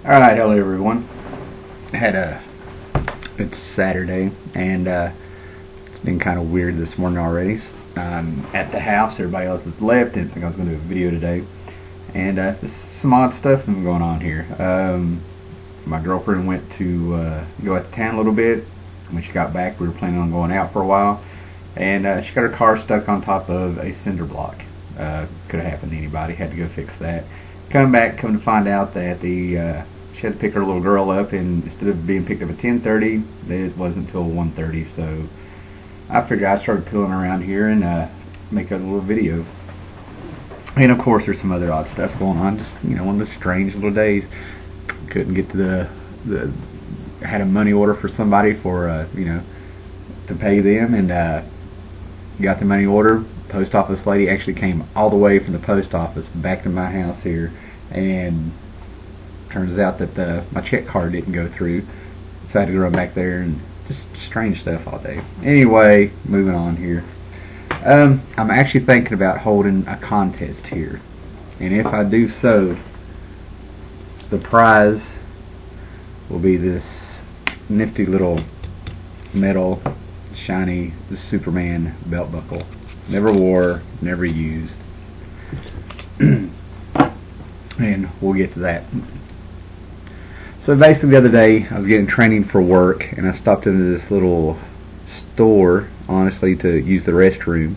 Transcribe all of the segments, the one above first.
Alright, hello everyone. It's Saturday and it's been kind of weird this morning already. I'm at the house, everybody else has left. Didn't think I was going to do a video today. And there's some odd stuff going on here. My girlfriend went to go out to town a little bit. When she got back, we were planning on going out for a while. And she got her car stuck on top of a cinder block. Could have happened to anybody. Had to go fix that. Come to find out that she had to pick her little girl up, and instead of being picked up at 10:30, it wasn't until 1:30. So I figured I started pilling around here and make a little video. And of course, there's some other odd stuff going on. Just one of those strange little days. Couldn't get to the had a money order for somebody for to pay them, and got the money order. Post office lady actually came all the way from the post office back to my house here, and turns out that my check card didn't go through, so I had to run back there, and just strange stuff all day. Anyway, moving on here. I'm actually thinking about holding a contest here, and if I do so, the prize will be this nifty little metal shiny Superman belt buckle. Never wore, never used. And we'll get to that. So basically the other day I was getting training for work, and I stopped into this little store, honestly, to use the restroom,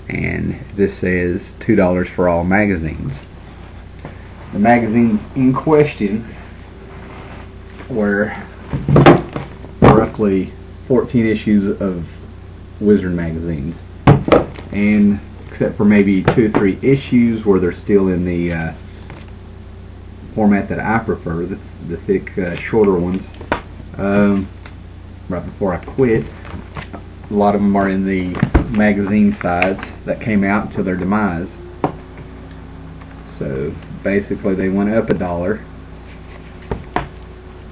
and this says $2 for all magazines. The magazines in question were roughly 14 issues of Wizard magazines, and except for maybe 2 or 3 issues where they're still in the format that I prefer, the thick, shorter ones. Right before I quit, a lot of them are in the magazine size that came out until their demise. So basically they went up $1,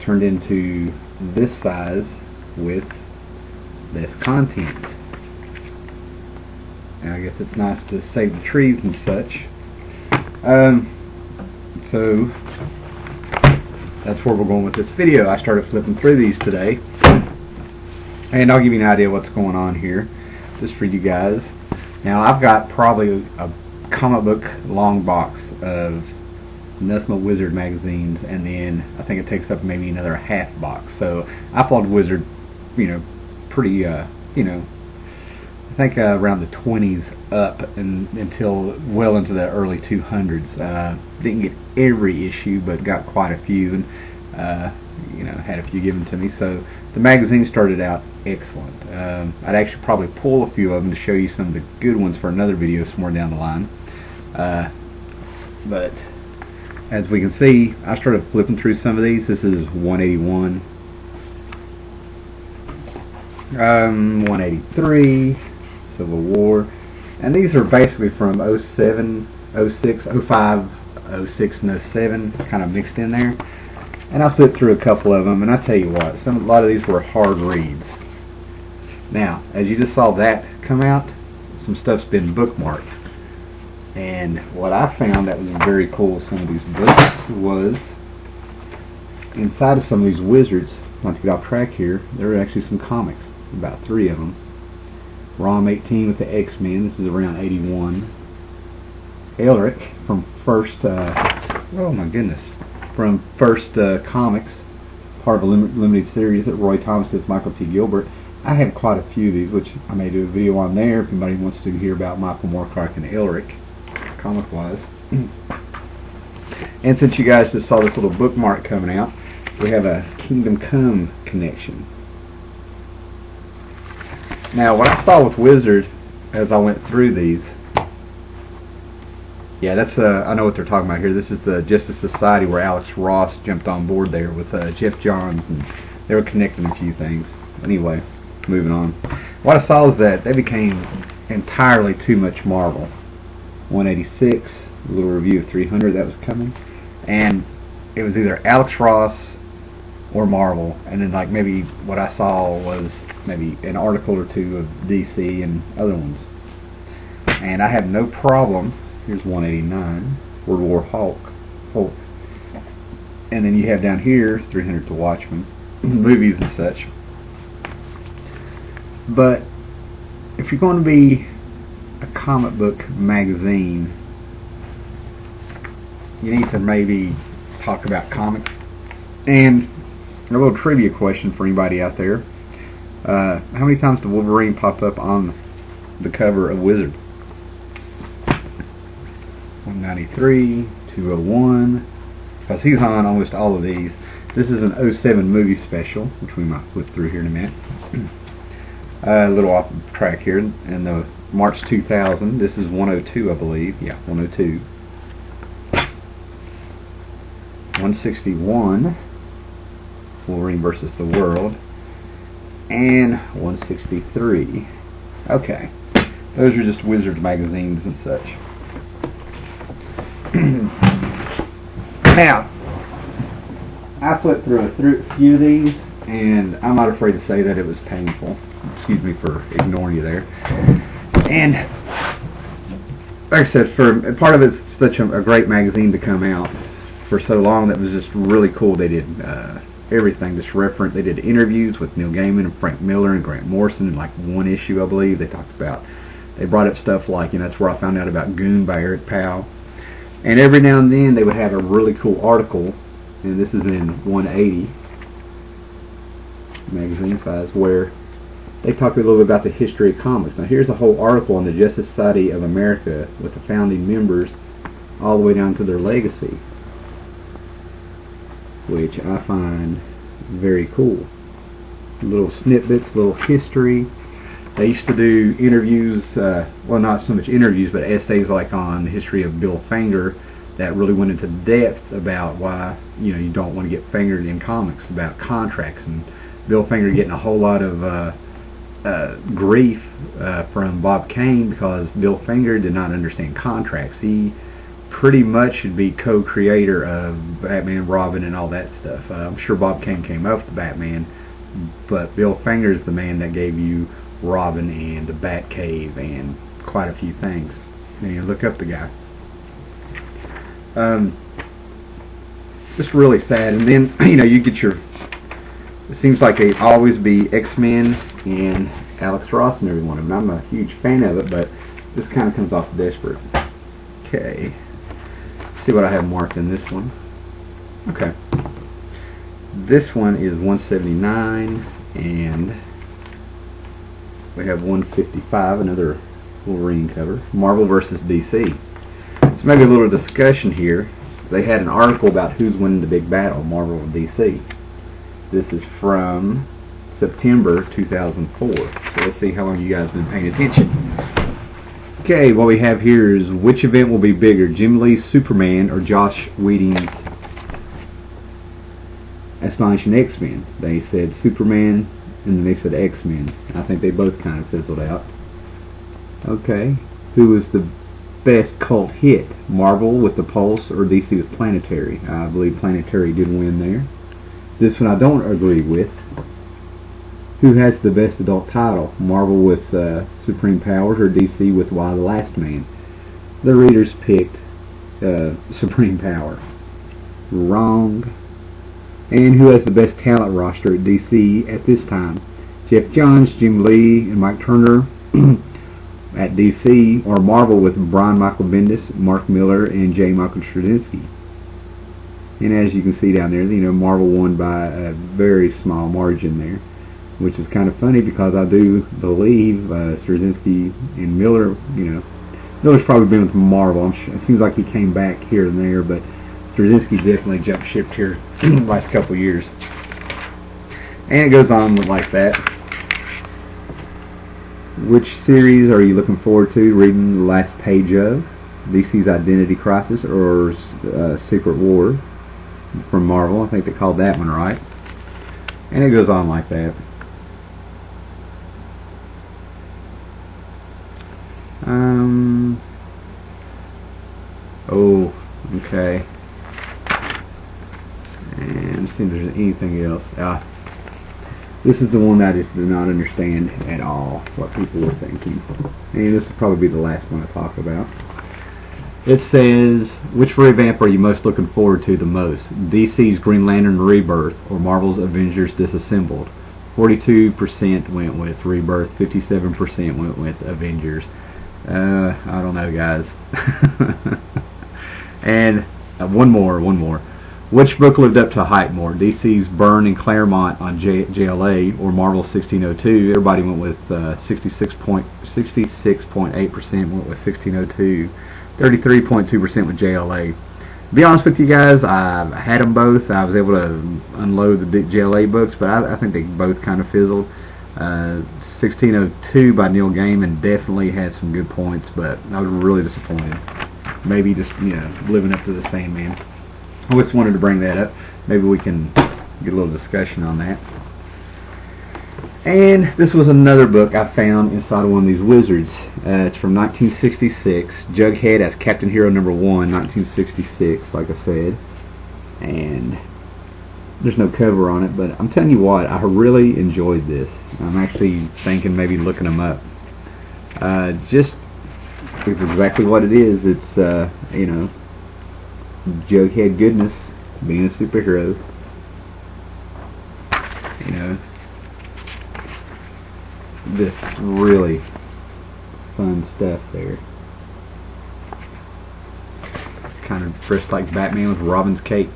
turned into this size with this content. And I guess it's nice to save the trees and such. So that's where we're going with this video. I started flipping through these today, and I'll give you an idea what's going on here just for you guys. Now I've got probably a comic book long box of nothing but Wizard magazines, and then I think it takes up maybe another half box. So I followed Wizard pretty I think around the 20s up until well into the early 200s. Didn't get every issue, but got quite a few, and had a few given to me. So the magazine started out excellent. I'd actually probably pull a few of them to show you some of the good ones for another video somewhere down the line. But as we can see, I started flipping through some of these. This is 181, 183, Civil War, and these are basically from 07, 06, 05, 06, and 07, kind of mixed in there. And I flipped through a couple of them, and I tell you what, a lot of these were hard reads. Now, as you just saw that come out, some stuff's been bookmarked. And what I found that was very cool with some of these books was inside of some of these Wizards, not to get off track here, there were actually some comics, about 3 of them. ROM 18 with the X-Men, this is around 81. Elric from First, oh my goodness, from First Comics, part of a limited series that Roy Thomas did with Michael T. Gilbert. I have quite a few of these, which I may do a video on there if anybody wants to hear about Michael Moorcock and Elric, comic-wise. And since you guys just saw this little bookmark coming out, we have a Kingdom Come connection. Now, what I saw with Wizard as I went through these, yeah, that's I know what they're talking about here. This is the Justice Society where Alex Ross jumped on board there with Jeff Johns, and they were connecting a few things. Anyway, moving on. What I saw is that they became entirely too much Marvel. 186, a little review of 300 that was coming, and it was either Alex Ross or Marvel, and then like maybe what I saw was maybe an article or 2 of DC and other ones. And I have no problem. Here's 189, World War Hulk. And then you have down here 300 to Watchmen, movies and such. But if you're going to be a comic book magazine, you need to maybe talk about comics. And a little trivia question for anybody out there. How many times did Wolverine pop up on the cover of Wizard? 193, 201, because he's on almost all of these. This is an 07 movie special, which we might flip through here in a minute. A little off track here, and the March 2000, this is 102, I believe. Yeah, 102. 161, Wolverine versus the World, and 163. Okay, those are just Wizard magazines and such. Now, I flipped through a few of these, and I'm not afraid to say that it was painful. Excuse me for ignoring you there. And like I said, for part of it's such a great magazine to come out for so long that was just really cool. They did everything just referent. They did interviews with Neil Gaiman and Frank Miller and Grant Morrison in like one issue, I believe. They talked about, they brought up stuff like, you know, that's where I found out about Goon by Eric Powell. And every now and then they would have a really cool article, and this is in 180 magazine size, where they talk a little bit about the history of comics. Now here's a whole article on the Justice Society of America with the founding members all the way down to their legacy, which I find very cool. Little snippets, little history. They used to do interviews, well, not so much interviews, but essays like on the history of Bill Finger that really went into depth about why, you know, you don't want to get fingered in comics, about contracts, and Bill Finger getting a whole lot of grief from Bob Kane because Bill Finger did not understand contracts. He pretty much should be co-creator of Batman, Robin, and all that stuff. I'm sure Bob Kane came up with Batman, but Bill Finger is the man that gave you Robin and the Batcave and quite a few things. And you look up the guy. Just really sad. And then, you know, you get your, it seems like they always be X-Men and Alex Ross and every one of them. I'm a huge fan of it, but this kind of comes off desperate. Okay. See what I have marked in this one. Okay. This one is 179, and we have 155, another Wolverine cover. Marvel versus DC. So maybe a little discussion here. They had an article about who's winning the big battle, Marvel and DC. This is from September 2004. So let's see how long you guys have been paying attention. Okay, what we have here is which event will be bigger, Jim Lee's Superman or Josh Whedon's Astonishing X-Men? They said Superman, and then they said X-Men. I think they both kind of fizzled out. Okay, who was the best cult hit, Marvel with The Pulse or DC with Planetary? I believe Planetary did win there. This one I don't agree with. Who has the best adult title, Marvel with Supreme Powers or DC with Y the Last Man? The readers picked Supreme Power. Wrong. And who has the best talent roster at DC at this time? Jeff Johns, Jim Lee, and Mike Turner at DC, or Marvel with Brian Michael Bendis, Mark Miller, and J. Michael Straczynski. And as you can see down there, you know, Marvel won by a very small margin there, which is kind of funny because I do believe Straczynski and Miller, you know, Miller's probably been with Marvel. It seems like he came back here and there, but Straczynski definitely jumped ship here the last couple of years. And it goes on like that. Which series are you looking forward to reading the last page of? DC's Identity Crisis or Secret War from Marvel? I think they called that one right. And it goes on like that. Oh, okay. And see if there's anything else. This is the one I just do not understand at all what people were thinking. And this will probably be the last one I talk about. It says, which revamp are you most looking forward to the most? DC's Green Lantern Rebirth or Marvel's Avengers Disassembled? 42% went with Rebirth, 57% went with Avengers. I don't know, guys. And one more. Which book lived up to hype more? DC's Byrne and Claremont on JLA or Marvel's 1602? Everybody went with 66.8% went with 1602. 33.2% with JLA. To be honest with you guys, I've had them both. I was able to unload the JLA books, but I think they both kind of fizzled. 1602 by Neil Gaiman definitely had some good points, but I was really disappointed. Maybe just, living up to the Sandman. I just wanted to bring that up. Maybe we can get a little discussion on that. And this was another book I found inside of one of these wizards. It's from 1966. Jughead as Captain Hero number 1, 1966, like I said. And there's no cover on it, but I'm telling you what, I really enjoyed this. I'm actually thinking maybe looking them up. Just it's exactly what it is. It's Jughead goodness, being a superhero. This really fun stuff there. Kind of dressed like Batman with Robin's cape.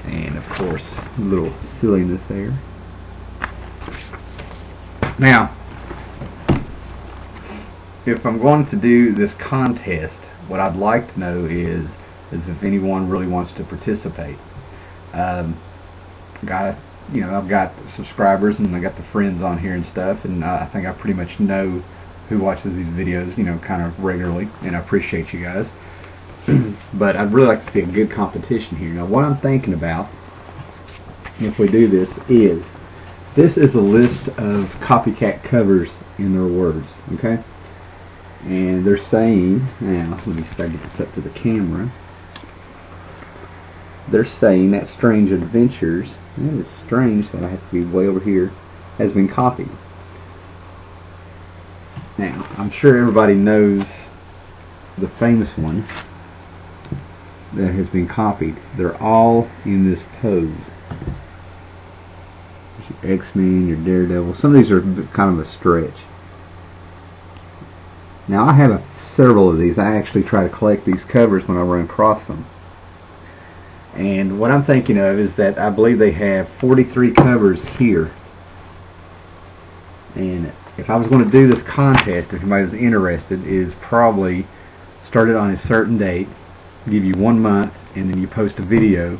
And of course, a little silliness there. Now, if I'm going to do this contest, what I'd like to know is if anyone really wants to participate. I've got subscribers and I got the friends on here and stuff, and I think I pretty much know who watches these videos, kind of regularly, and I appreciate you guys. But I'd really like to see a good competition here. Now, what I'm thinking about, if we do this is a list of copycat covers in their words, okay? And they're saying, now let me start to get this up to the camera. They're saying that Strange Adventures, that is strange that I have to be way over here, has been copied. Now, I'm sure everybody knows the famous one that has been copied. They're all in this pose. Your X-Men, your Daredevil. Some of these are kind of a stretch. Now, I have several of these. I actually try to collect these covers when I run across them. And what I'm thinking of is that I believe they have 43 covers here. And if I was going to do this contest, if anybody was interested, is probably start it on a certain date, give you 1 month, and then you post a video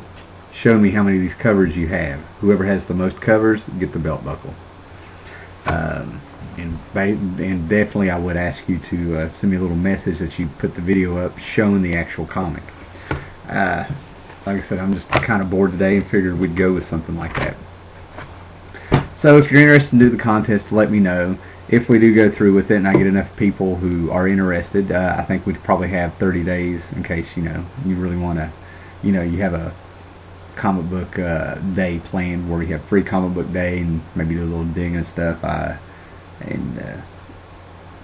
showing me how many of these covers you have. Whoever has the most covers, get the belt buckle. And definitely I would ask you to send me a little message that you put the video up showing the actual comic. Like I said, I'm just kind of bored today and figured we'd go with something like that. So if you're interested in do the contest, let me know. If we do go through with it and I get enough people who are interested, I think we'd probably have 30 days in case, you really want to, you have a comic book day planned where you have free comic book day and maybe do a little digging and stuff.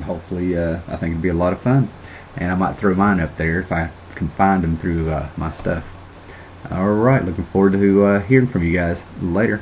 Hopefully, I think it'd be a lot of fun. And I might throw mine up there if I can find them through my stuff. Alright, looking forward to hearing from you guys later.